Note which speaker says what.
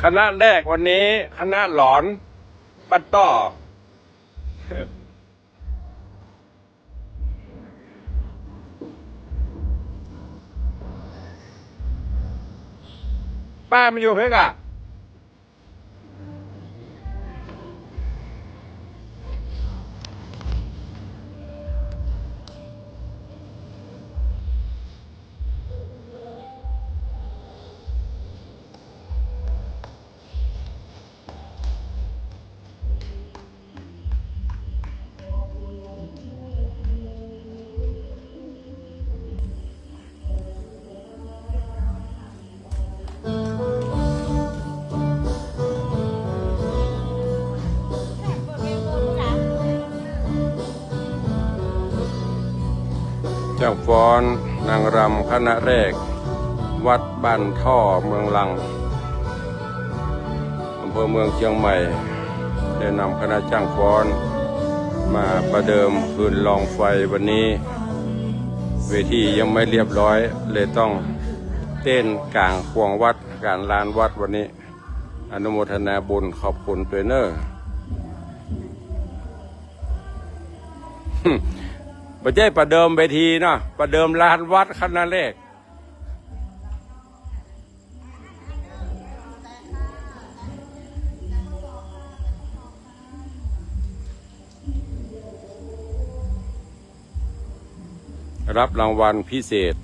Speaker 1: คณะแรกวันนี้คณะหลอนปัตต้อป้ามันอยู่เพื่อกะจ้างฟ้อนนางรำคณะแรกวัดบ้านท่อเมืองลังอำเภอเมืองเชียงใหม่ได้นำคณะจ้างฟ้อนมาประเดิมคืนลองไฟวันนี้เวทียังไม่เรียบร้อยเลยต้องเต้นกลางควงวัดการลานวัดวันนี้อนุโมทนาบุญขอบคุณตัวเนอร์ไม่ใช่ประเดิมเวทีนะประเดิมลานวัดคณะแรกรับรางวัลพิเศษ